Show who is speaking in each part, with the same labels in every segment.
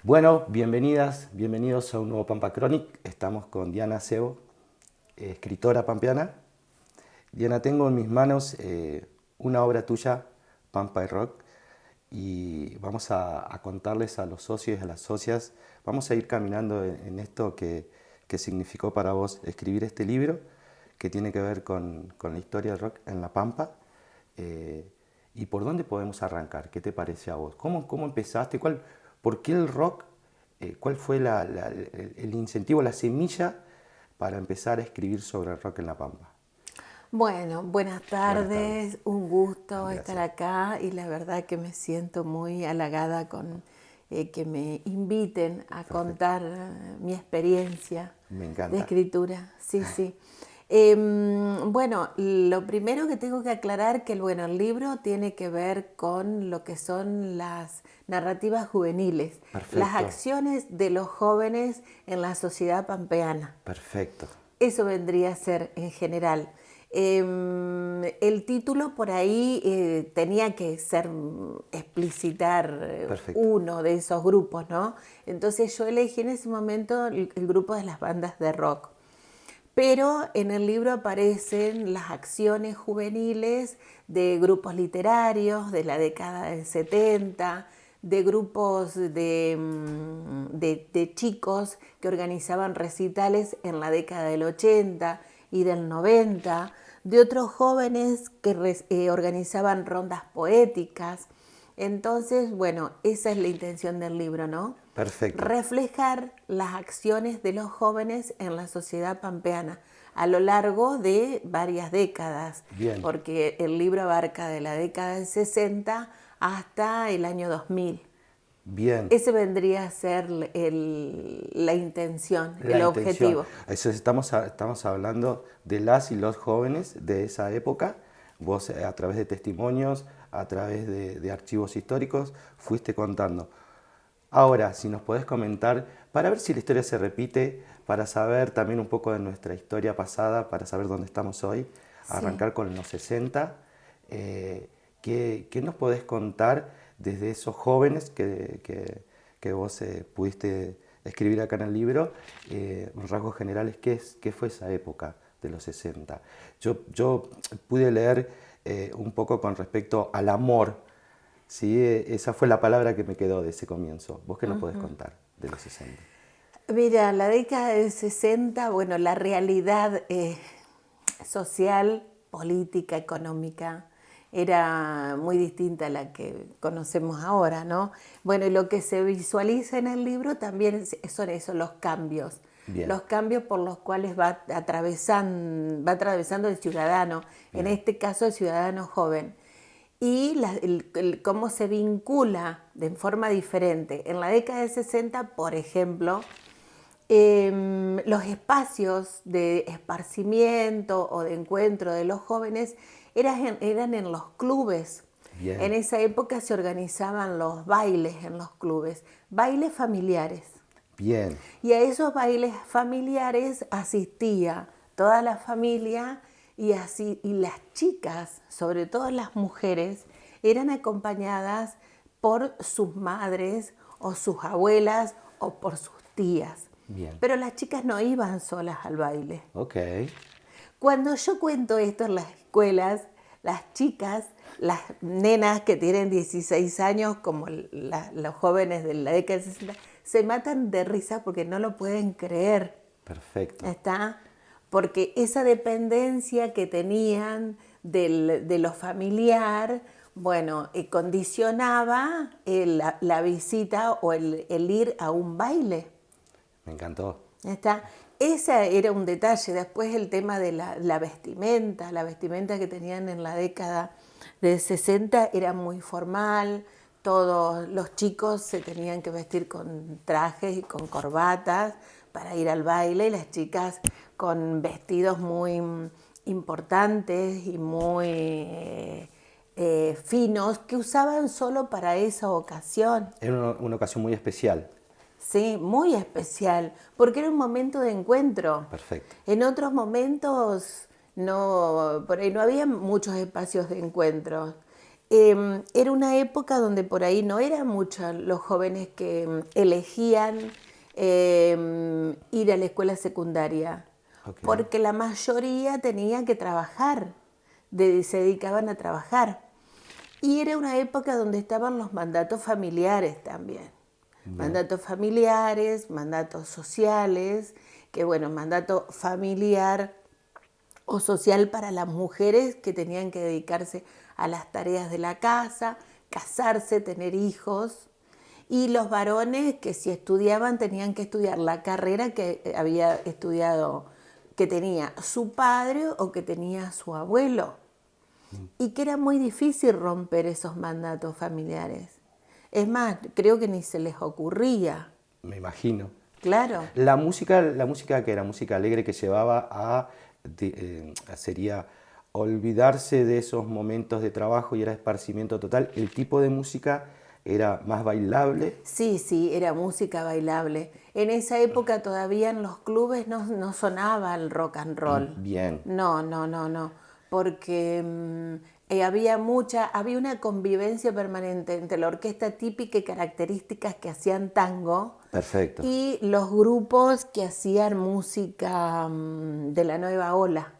Speaker 1: Bueno, bienvenidas, bienvenidos a un nuevo Pampa Chronic. Estamos con Diana Sebo, escritora pampeana. Diana, tengo en mis manos una obra tuya, Pampa y Rock, y vamos a contarles a los socios y a las socias, vamos a ir caminando en esto que significó para vos escribir este libro, que tiene que ver con la historia del rock en La Pampa. ¿Y por dónde podemos arrancar? ¿Qué te parece a vos? ¿Cómo empezaste? ¿Por qué el rock? ¿Cuál fue el incentivo, la semilla para empezar a escribir sobre el rock en La Pampa?
Speaker 2: Bueno, buenas
Speaker 1: Buenas tardes.
Speaker 2: tardes, un gusto estar
Speaker 1: Gracias.
Speaker 2: acá y la verdad que me siento muy halagada con que me inviten a
Speaker 1: Perfecto.
Speaker 2: contar mi experiencia
Speaker 1: Me
Speaker 2: de
Speaker 1: encanta.
Speaker 2: escritura. Sí, sí. Bueno, lo primero que tengo que aclarar que bueno, el libro tiene que ver con lo que son las narrativas juveniles, las
Speaker 1: Perfecto.
Speaker 2: acciones de los jóvenes en la sociedad pampeana.
Speaker 1: Perfecto.
Speaker 2: Eso vendría a ser en general. El título por ahí tenía que ser explicitar
Speaker 1: Perfecto.
Speaker 2: uno de esos grupos, ¿no? Entonces yo elegí en ese momento el grupo de las bandas de rock. Pero en el libro aparecen las acciones juveniles de grupos literarios de la década del 70, de grupos de chicos que organizaban recitales en la década del 80 y del 90, de otros jóvenes que organizaban rondas poéticas. Entonces, bueno, esa es la intención del libro, ¿no?
Speaker 1: Perfecto.
Speaker 2: Reflejar las acciones de los jóvenes en la sociedad pampeana a lo largo de varias décadas,
Speaker 1: Bien.
Speaker 2: porque el libro abarca de la década del 60 hasta el año 2000.
Speaker 1: Bien.
Speaker 2: Ese vendría a ser la intención,
Speaker 1: La
Speaker 2: el
Speaker 1: intención.
Speaker 2: objetivo.
Speaker 1: Eso estamos hablando de las y los jóvenes de esa época. Vos a través de testimonios, a través de archivos históricos, fuiste contando. Ahora, si nos podés comentar, para ver si la historia se repite, para saber también un poco de nuestra historia pasada, para saber dónde estamos hoy,
Speaker 2: Sí.
Speaker 1: arrancar con los 60, ¿qué nos podés contar desde esos jóvenes que vos pudiste escribir acá en el libro? En rasgos generales, ¿qué fue esa época de los 60? Yo pude leer un poco con respecto al amor. Sí, esa fue la palabra que me quedó de ese comienzo. ¿Vos qué nos podés contar de los 60?
Speaker 2: Mira, la década del 60, bueno, la realidad social, política, económica, era muy distinta a la que conocemos ahora, ¿no? Bueno, y lo que se visualiza en el libro también son esos,
Speaker 1: Bien,
Speaker 2: los cambios por los cuales va atravesando el ciudadano, en
Speaker 1: bien,
Speaker 2: este caso el ciudadano joven, y cómo se vincula de forma diferente. En la década del 60, por ejemplo, los espacios de esparcimiento o de encuentro de los jóvenes eran en los clubes. En
Speaker 1: bien,
Speaker 2: esa época se organizaban los bailes en los clubes, bailes familiares.
Speaker 1: bien,
Speaker 2: Y a esos bailes familiares asistía toda la familia y las chicas, sobre todo las mujeres, eran acompañadas por sus madres o sus abuelas o por sus tías.
Speaker 1: bien.
Speaker 2: Pero las chicas no iban solas al baile.
Speaker 1: Ok,
Speaker 2: Cuando yo cuento esto en las escuelas, las chicas, las nenas que tienen 16 años, como los jóvenes de la década del 60, se matan de risa porque no lo pueden creer.
Speaker 1: perfecto.
Speaker 2: ¿Está? Porque esa dependencia que tenían de lo familiar, bueno, condicionaba la visita o el ir a un baile.
Speaker 1: Me encantó.
Speaker 2: ¿Está? Ese era un detalle. Después el tema de la vestimenta que tenían en la década de 60 era muy formal. Todos los chicos se tenían que vestir con trajes y con corbatas para ir al baile y las chicas con vestidos muy importantes y muy finos que usaban solo para esa ocasión.
Speaker 1: Era una ocasión muy especial.
Speaker 2: Sí, muy especial, porque era un momento de encuentro.
Speaker 1: Perfecto.
Speaker 2: En otros momentos no, por ahí no había muchos espacios de encuentro. Era una época donde por ahí no eran muchos los jóvenes que elegían ir a la escuela secundaria,
Speaker 1: Ok,
Speaker 2: porque la mayoría tenían que trabajar, se dedicaban a trabajar. Y era una época donde estaban los mandatos familiares también.
Speaker 1: bien,
Speaker 2: Mandatos familiares, mandatos sociales, que bueno, mandato familiar o social para las mujeres que tenían que dedicarse a las tareas de la casa, casarse, tener hijos, y los varones que si estudiaban tenían que estudiar la carrera que había estudiado, que tenía su padre o que tenía su abuelo, y que era muy difícil romper esos mandatos familiares. Es más, creo que ni se les ocurría.
Speaker 1: me imagino.
Speaker 2: Claro.
Speaker 1: La música que era música alegre que llevaba sería olvidarse de esos momentos de trabajo y era esparcimiento total. El tipo de música era más bailable.
Speaker 2: Sí, sí, era música bailable. En esa época todavía en los clubes no sonaba el rock and roll.
Speaker 1: Bien,
Speaker 2: No, no, no, no. Porque había una convivencia permanente entre la orquesta típica y características que hacían tango
Speaker 1: perfecto.
Speaker 2: y los grupos que hacían música de la nueva ola.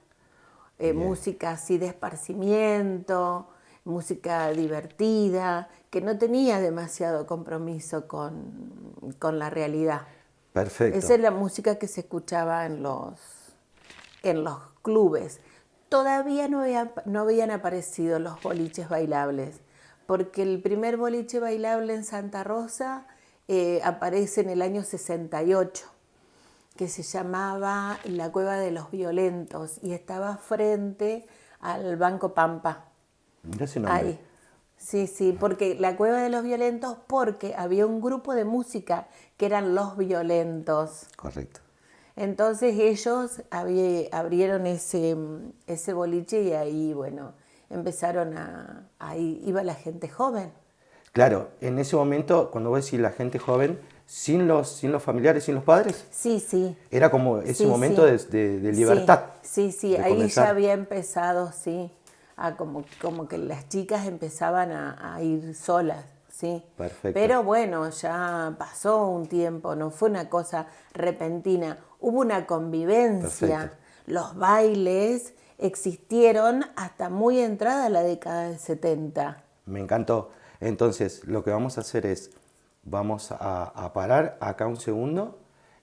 Speaker 1: Bien,
Speaker 2: Música así de esparcimiento, música divertida, que no tenía demasiado compromiso con la realidad. Esa
Speaker 1: perfecto.
Speaker 2: es la música que se escuchaba en los clubes. Todavía no habían aparecido los boliches bailables, porque el primer boliche bailable en Santa Rosa aparece en el año 68, que se llamaba La Cueva de los Violentos y estaba frente al Banco Pampa.
Speaker 1: Mira ese nombre.
Speaker 2: Ahí. Sí, sí, porque la Cueva de los Violentos, porque había un grupo de música que eran Los Violentos.
Speaker 1: Correcto.
Speaker 2: Entonces ellos abrieron ese boliche y ahí, bueno, empezaron ahí iba la gente joven.
Speaker 1: Claro, en ese momento, cuando vos decís la gente joven, sin los familiares, sin los padres,
Speaker 2: Sí, sí,
Speaker 1: era como ese
Speaker 2: sí,
Speaker 1: momento
Speaker 2: sí.
Speaker 1: de
Speaker 2: Sí,
Speaker 1: libertad,
Speaker 2: sí, sí,
Speaker 1: de
Speaker 2: ahí ya
Speaker 1: comenzar.
Speaker 2: había empezado, sí, como que las chicas empezaban a ir solas, sí.
Speaker 1: Perfecto,
Speaker 2: Pero bueno, ya pasó un tiempo, no fue una cosa repentina, hubo una
Speaker 1: perfecto.
Speaker 2: convivencia, los bailes existieron hasta muy entrada la década del 70.
Speaker 1: Me encantó. Entonces, lo que vamos a hacer es, vamos a parar acá un segundo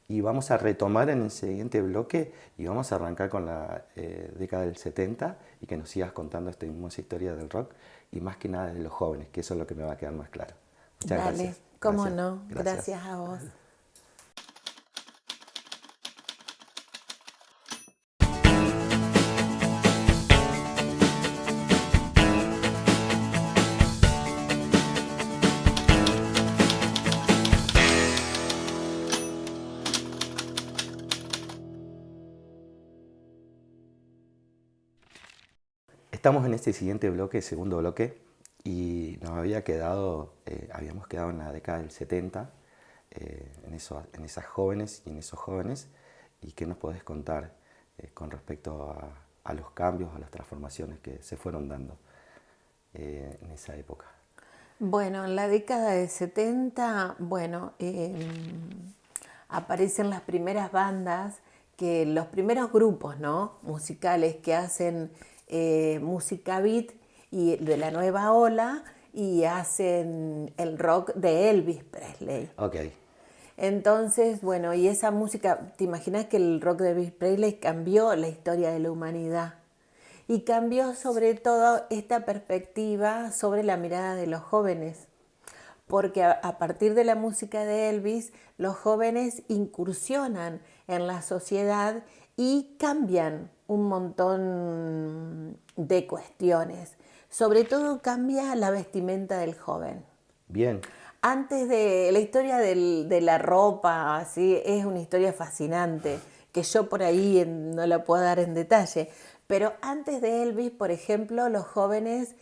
Speaker 1: y vamos a retomar en el siguiente bloque y vamos a arrancar con la década del 70 y que nos sigas contando esta hermosa historia del rock y más que nada de los jóvenes, que eso es lo que me va a quedar más claro. Muchas
Speaker 2: Dale,
Speaker 1: gracias.
Speaker 2: cómo
Speaker 1: Gracias.
Speaker 2: no,
Speaker 1: Gracias.
Speaker 2: gracias a vos.
Speaker 1: Estamos en este siguiente bloque, segundo bloque, y habíamos quedado en la década del 70, en esas jóvenes y en esos jóvenes, y qué nos podés contar con respecto a los cambios, a las transformaciones que se fueron dando en esa época.
Speaker 2: Bueno, en la década de 70, bueno, aparecen las primeras bandas, los primeros grupos, ¿no? Musicales que hacen música beat y de la nueva ola y hacen el rock de Elvis Presley.
Speaker 1: Ok,
Speaker 2: Entonces, bueno, y esa música, ¿te imaginas que el rock de Elvis Presley cambió la historia de la humanidad? Y cambió sobre todo esta perspectiva sobre la mirada de los jóvenes, porque a partir de la música de Elvis, los jóvenes incursionan en la sociedad y cambian un montón de cuestiones. Sobre todo cambia la vestimenta del joven.
Speaker 1: bien,
Speaker 2: Antes de la historia de la ropa, así es una historia fascinante, que yo por ahí no la puedo dar en detalle. Pero antes de Elvis, por ejemplo, los jóvenes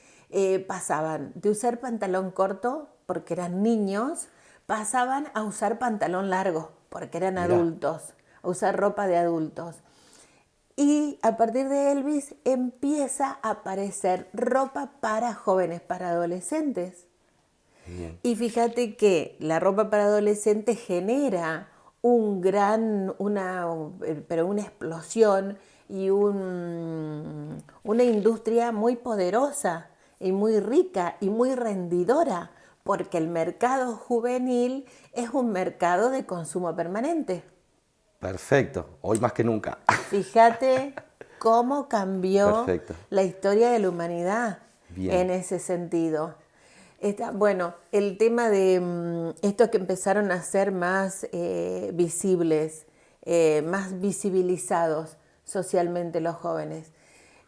Speaker 2: pasaban de usar pantalón corto, porque eran niños, pasaban a usar pantalón largo, porque eran
Speaker 1: mirá,
Speaker 2: adultos, a usar ropa de adultos. Y a partir de Elvis empieza a aparecer ropa para jóvenes, para adolescentes.
Speaker 1: Bien.
Speaker 2: Y fíjate que la ropa para adolescentes genera pero una explosión y una industria muy poderosa y muy rica y muy rendidora, porque el mercado juvenil es un mercado de consumo permanente.
Speaker 1: Perfecto. Hoy más que nunca.
Speaker 2: Fíjate cómo cambió
Speaker 1: Perfecto.
Speaker 2: la historia de la humanidad
Speaker 1: Bien.
Speaker 2: en ese sentido. Bueno, el tema de estos que empezaron a ser más visibles, más visibilizados socialmente los jóvenes.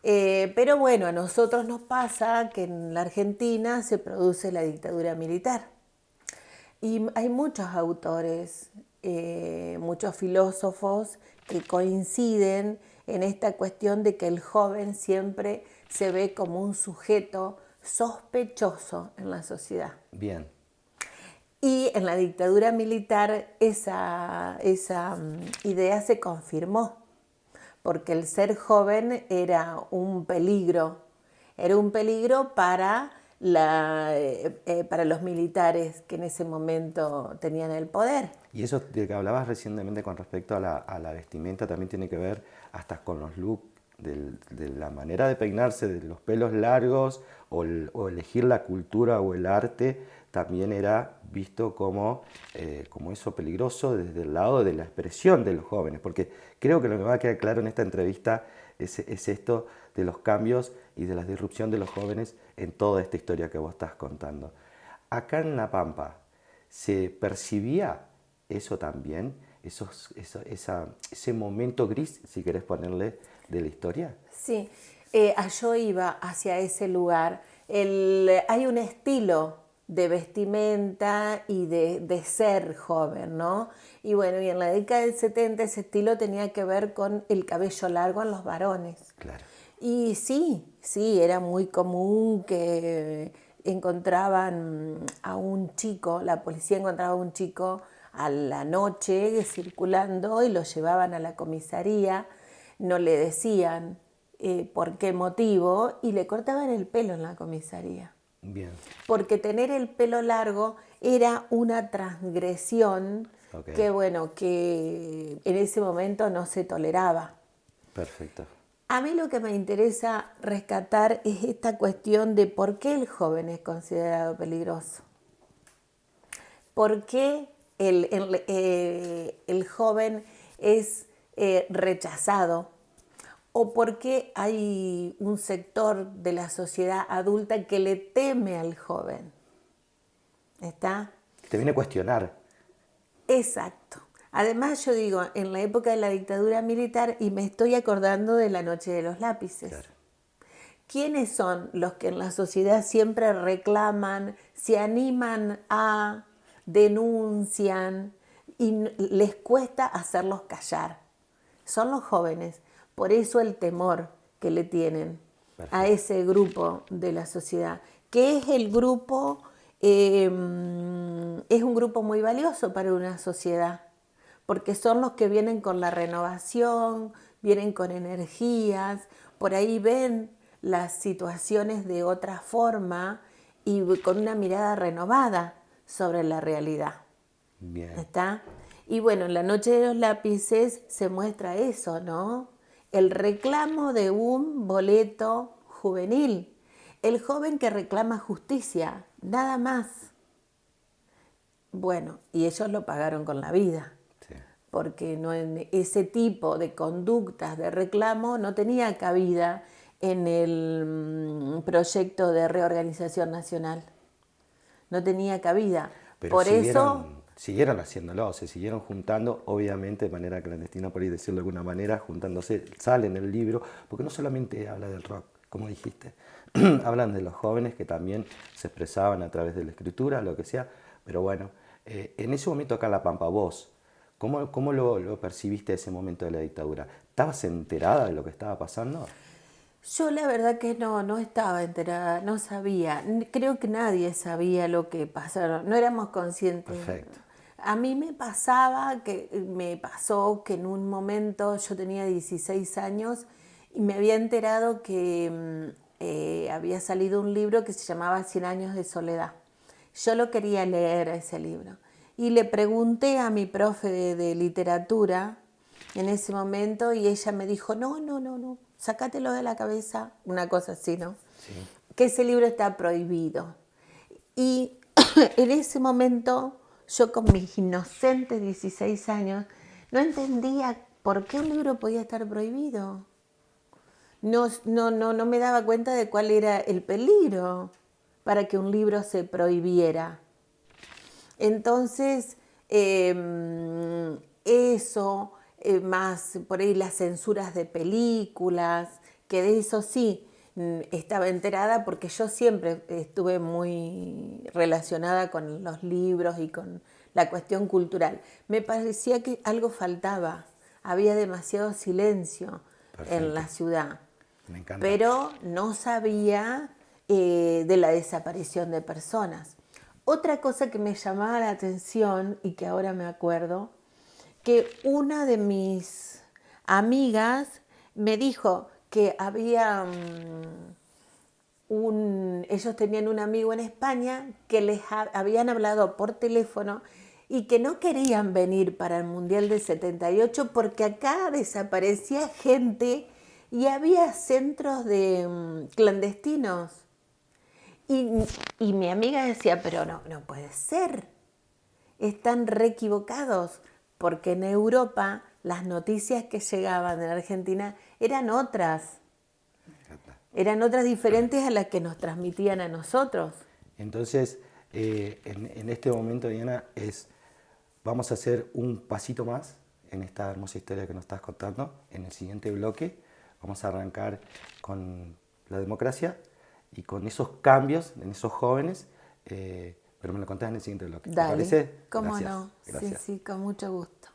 Speaker 2: Pero bueno, a nosotros nos pasa que en la Argentina se produce la dictadura militar. Y hay muchos autores, muchos filósofos que coinciden en esta cuestión de que el joven siempre se ve como un sujeto sospechoso en la sociedad.
Speaker 1: Bien.
Speaker 2: Y en la dictadura militar esa idea se confirmó, porque el ser joven era un peligro para los militares que en ese momento tenían el poder.
Speaker 1: Y eso de que hablabas recientemente con respecto a la vestimenta también tiene que ver hasta con los looks, de la manera de peinarse, de los pelos largos o elegir la cultura o el arte, también era visto como eso peligroso desde el lado de la expresión de los jóvenes, porque creo que lo que me va a quedar claro en esta entrevista es esto de los cambios y de la disrupción de los jóvenes en toda esta historia que vos estás contando. Acá en La Pampa, ¿se percibía eso también? Ese momento gris, si querés ponerle, de la historia.
Speaker 2: Sí, yo iba hacia ese lugar. Hay un estilo de vestimenta y de ser joven, ¿no? Y bueno, y en la década del 70 ese estilo tenía que ver con el cabello largo en los varones.
Speaker 1: Claro.
Speaker 2: Y sí, era muy común que encontraban a un chico, la policía encontraba a un chico a la noche circulando y lo llevaban a la comisaría, no le decían por qué motivo y le cortaban el pelo en la comisaría.
Speaker 1: Bien.
Speaker 2: Porque tener el pelo largo era una transgresión
Speaker 1: Okay.
Speaker 2: que en ese momento no se toleraba.
Speaker 1: Perfecto.
Speaker 2: A mí lo que me interesa rescatar es esta cuestión de por qué el joven es considerado peligroso. ¿Por qué el joven es rechazado? ¿O por qué hay un sector de la sociedad adulta que le teme al joven? ¿Está?
Speaker 1: Te viene a cuestionar.
Speaker 2: Exacto. Además, yo digo, en la época de la dictadura militar, y me estoy acordando de la Noche de los Lápices.
Speaker 1: Claro.
Speaker 2: ¿Quiénes son los que en la sociedad siempre reclaman, se animan a, denuncian y les cuesta hacerlos callar? Son los jóvenes. Por eso el temor que le tienen a ese grupo de la sociedad, que es el grupo, es un grupo muy valioso para una sociedad, porque son los que vienen con la renovación, vienen con energías, por ahí ven las situaciones de otra forma y con una mirada renovada sobre la realidad.
Speaker 1: Bien.
Speaker 2: ¿Está? Y bueno, en la Noche de los Lápices se muestra eso, ¿no? El reclamo de un boleto juvenil, el joven que reclama justicia, nada más. Bueno, y ellos lo pagaron con la vida.
Speaker 1: Sí.
Speaker 2: Porque ese tipo de conductas de reclamo no tenía cabida en el proyecto de reorganización nacional. No tenía cabida.
Speaker 1: Pero
Speaker 2: Por eso
Speaker 1: siguieron haciéndolo, se siguieron juntando, obviamente de manera clandestina, por ahí decirlo de alguna manera, juntándose, sale en el libro, porque no solamente habla del rock, como dijiste, hablan de los jóvenes que también se expresaban a través de la escritura, lo que sea, pero bueno, en ese momento acá en La Pampa, vos, ¿cómo lo percibiste ese momento de la dictadura? ¿Estabas enterada de lo que estaba pasando?
Speaker 2: yo la verdad que no estaba enterada, no sabía. Creo que nadie sabía lo que pasaba, no éramos conscientes.
Speaker 1: Perfecto.
Speaker 2: A mí me pasó que en un momento yo tenía 16 años y me había enterado que había salido un libro que se llamaba 100 años de soledad. Yo lo quería leer ese libro y le pregunté a mi profe de literatura en ese momento y ella me dijo, no, sácatelo de la cabeza, una cosa así, ¿no?
Speaker 1: Sí.
Speaker 2: Que ese libro está prohibido. Y en ese momento, yo con mis inocentes 16 años, no entendía por qué un libro podía estar prohibido. No me daba cuenta de cuál era el peligro para que un libro se prohibiera. Entonces, eso, más por ahí las censuras de películas, que de eso sí estaba enterada porque yo siempre estuve muy relacionada con los libros y con la cuestión cultural. Me parecía que algo faltaba, había demasiado silencio.
Speaker 1: Perfecto.
Speaker 2: En la ciudad.
Speaker 1: Me encanta.
Speaker 2: Pero no sabía de la desaparición de personas. Otra cosa que me llamaba la atención y que ahora me acuerdo, que una de mis amigas me dijo que había ellos tenían un amigo en España que les habían hablado por teléfono y que no querían venir para el Mundial del 78 porque acá desaparecía gente y había centros de clandestinos. Y mi amiga decía, pero no puede ser, están re equivocados, porque en Europa las noticias que llegaban de la Argentina eran otras diferentes a las que nos transmitían a nosotros.
Speaker 1: Entonces, en este momento, Diana, vamos a hacer un pasito más en esta hermosa historia que nos estás contando. En el siguiente bloque vamos a arrancar con la democracia y con esos cambios en esos jóvenes, pero me lo contás en el siguiente bloque.
Speaker 2: Dale.
Speaker 1: ¿Te parece?
Speaker 2: ¿Cómo
Speaker 1: Gracias.
Speaker 2: no?
Speaker 1: Gracias.
Speaker 2: Sí, con mucho gusto.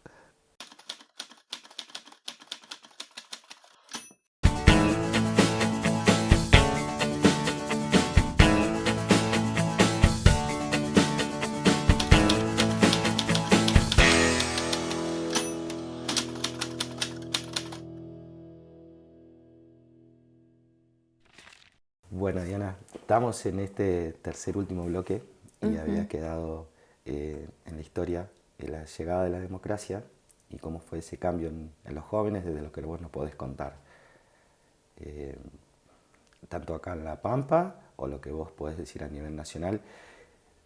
Speaker 1: Bueno, Diana, estamos en este tercer último bloque y había quedado en la historia la llegada de la democracia y cómo fue ese cambio en los jóvenes desde lo que vos nos podés contar. Tanto acá en La Pampa o lo que vos podés decir a nivel nacional,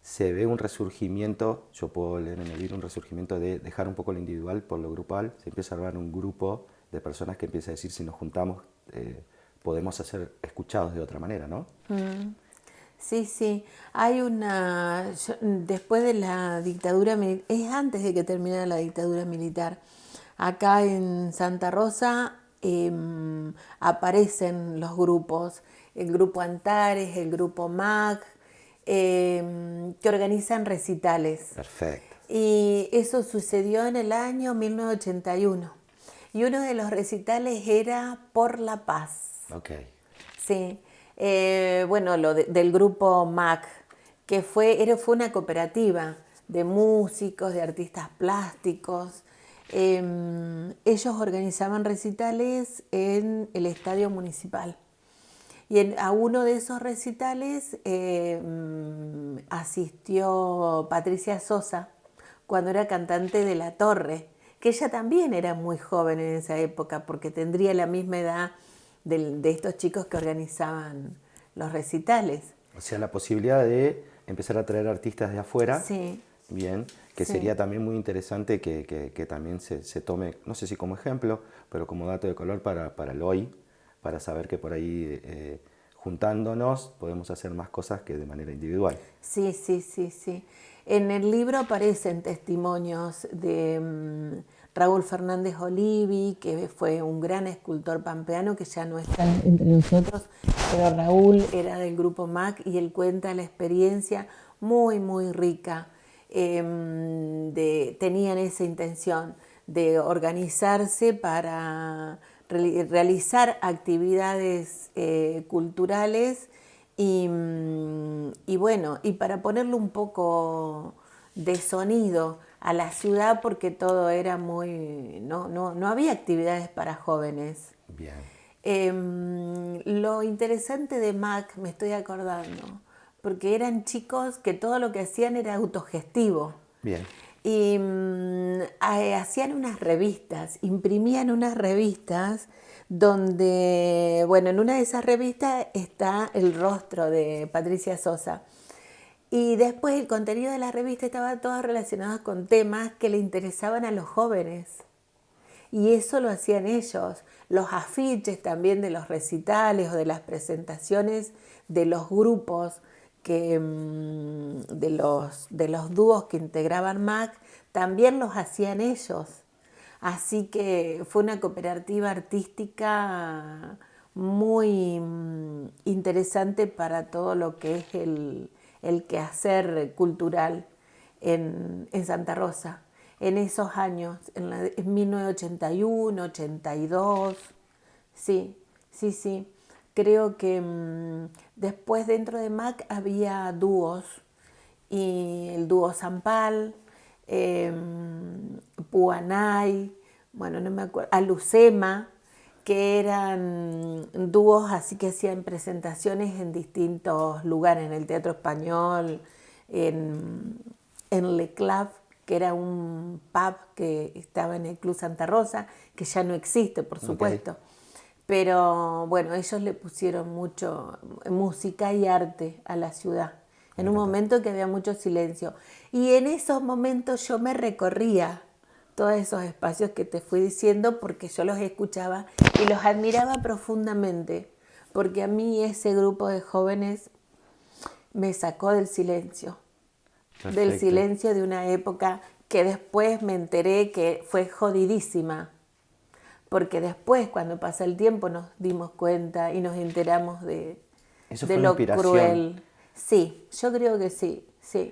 Speaker 1: se ve un resurgimiento, yo puedo leer en el libro, un resurgimiento de dejar un poco lo individual por lo grupal, se empieza a armar un grupo de personas que empieza a decir si nos juntamos podemos ser escuchados de otra manera, ¿no?
Speaker 2: Sí. Hay después de la dictadura militar, es antes de que terminara la dictadura militar, acá en Santa Rosa aparecen los grupos, el grupo Antares, el grupo MAC, que organizan recitales.
Speaker 1: Perfecto.
Speaker 2: Y eso sucedió en el año 1981. Y uno de los recitales era Por la Paz.
Speaker 1: Ok.
Speaker 2: Sí, bueno, del grupo MAC, que fue una cooperativa de músicos, de artistas plásticos. Ellos organizaban recitales en el estadio municipal. Y a uno de esos recitales asistió Patricia Sosa cuando era cantante de La Torre, que ella también era muy joven en esa época porque tendría la misma edad de estos chicos que organizaban los recitales.
Speaker 1: O sea, la posibilidad de empezar a traer artistas de afuera,
Speaker 2: Sí.
Speaker 1: bien, que
Speaker 2: Sí.
Speaker 1: sería también muy interesante que también se tome, no sé si como ejemplo, pero como dato de color para el hoy, para saber que por ahí juntándonos podemos hacer más cosas que de manera individual.
Speaker 2: Sí. En el libro aparecen testimonios de Raúl Fernández Olivi, que fue un gran escultor pampeano que ya no está entre nosotros, pero Raúl era del grupo MAC y él cuenta la experiencia muy, muy rica. Tenían esa intención de organizarse para realizar actividades culturales y bueno, y para ponerle un poco de sonido a la ciudad porque todo era muy... No había actividades para jóvenes.
Speaker 1: Bien.
Speaker 2: Lo interesante de MAC, me estoy acordando, porque eran chicos que todo lo que hacían era autogestivo.
Speaker 1: Bien.
Speaker 2: Y hacían unas revistas, imprimían unas revistas donde, bueno, en una de esas revistas está el rostro de Patricia Sosa. Y después el contenido de la revista estaba todo relacionado con temas que le interesaban a los jóvenes. Y eso lo hacían ellos. Los afiches también de los recitales o de las presentaciones de los grupos, de los dúos que integraban MAC, también los hacían ellos. Así que fue una cooperativa artística muy interesante para todo lo que es el quehacer cultural en Santa Rosa. En esos años, en 1981, 82, sí. Creo que después dentro de MAC había dúos, y el dúo Zampal, Puanay, bueno, no me acuerdo, Alucema, que eran dúos así que hacían presentaciones en distintos lugares, en el Teatro Español, en Le Club, que era un pub que estaba en el Club Santa Rosa, que ya no existe, por supuesto. Okay. Pero bueno, ellos le pusieron mucho música y arte a la ciudad, en un momento que había mucho silencio. Y en esos momentos yo me recorría todos esos espacios que te fui diciendo porque yo los escuchaba y los admiraba profundamente, porque a mí ese grupo de jóvenes me sacó del silencio. Perfecto. Del silencio de una época que después me enteré que fue jodidísima. Porque después, cuando pasa el tiempo, nos dimos cuenta y nos enteramos de lo cruel. Sí, yo creo que sí.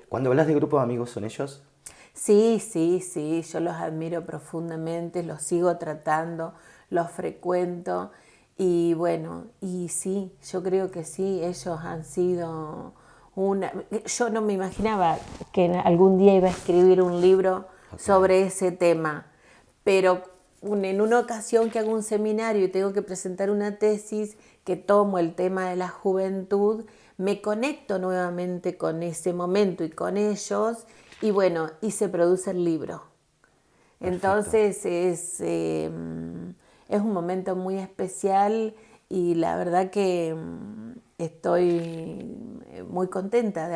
Speaker 1: Cuando hablas de grupo de amigos, ¿son ellos?
Speaker 2: Sí, yo los admiro profundamente, los sigo tratando, los frecuento. Y bueno, y sí, yo creo que sí, ellos han sido una... Yo no me imaginaba que algún día iba a escribir un libro sobre ese tema, pero... En una ocasión que hago un seminario y tengo que presentar una tesis que tomo el tema de la juventud, me conecto nuevamente con ese momento y con ellos y bueno, y se produce el libro. Perfecto. Entonces es un momento muy especial y la verdad que estoy muy contenta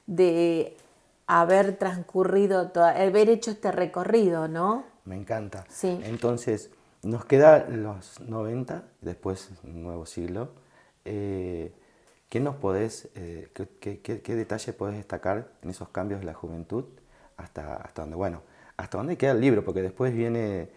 Speaker 2: de haber transcurrido, haber hecho este recorrido, ¿no?
Speaker 1: Me encanta.
Speaker 2: Sí.
Speaker 1: Entonces, nos quedan los 90, después un nuevo siglo. ¿Qué nos podés, qué detalle podés destacar en esos cambios de la juventud hasta dónde queda el libro? Porque después vienen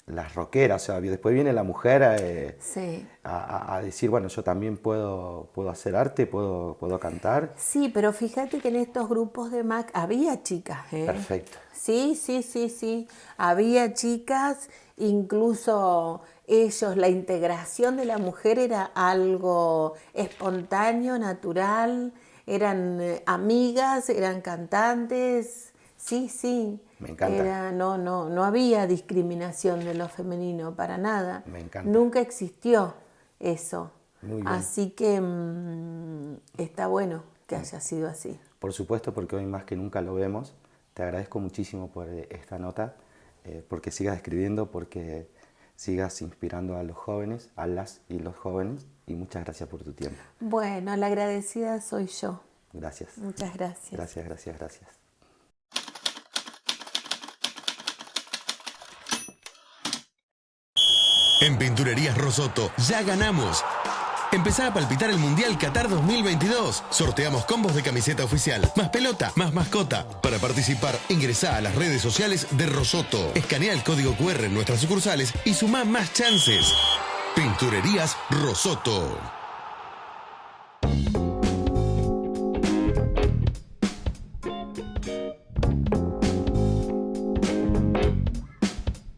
Speaker 1: las rockeras, o sea, después viene la mujer a decir, bueno, yo también puedo hacer arte, puedo cantar.
Speaker 2: Sí, pero fíjate que en estos grupos de MAC había chicas, ¿eh?
Speaker 1: Perfecto.
Speaker 2: Sí. Había chicas, incluso ellos, la integración de la mujer era algo espontáneo, natural, eran amigas, eran cantantes, sí.
Speaker 1: Me encanta.
Speaker 2: No había discriminación de lo femenino, para nada.
Speaker 1: Me encanta.
Speaker 2: Nunca existió eso.
Speaker 1: Muy bien.
Speaker 2: Así que está bueno que haya sido así.
Speaker 1: Por supuesto, porque hoy más que nunca lo vemos. Te agradezco muchísimo por esta nota, porque sigas escribiendo, porque sigas inspirando a los jóvenes, a las y los jóvenes, y muchas gracias por tu tiempo.
Speaker 2: Bueno, la agradecida soy yo.
Speaker 1: Gracias.
Speaker 2: Muchas gracias.
Speaker 1: Gracias.
Speaker 3: En Pinturerías Rosoto ya ganamos. Empezá a palpitar el Mundial Qatar 2022. Sorteamos combos de camiseta oficial, más pelota, más mascota. Para participar, ingresá a las redes sociales de Rosoto. Escanea el código QR en nuestras sucursales y sumá más chances. Pinturerías Rosoto.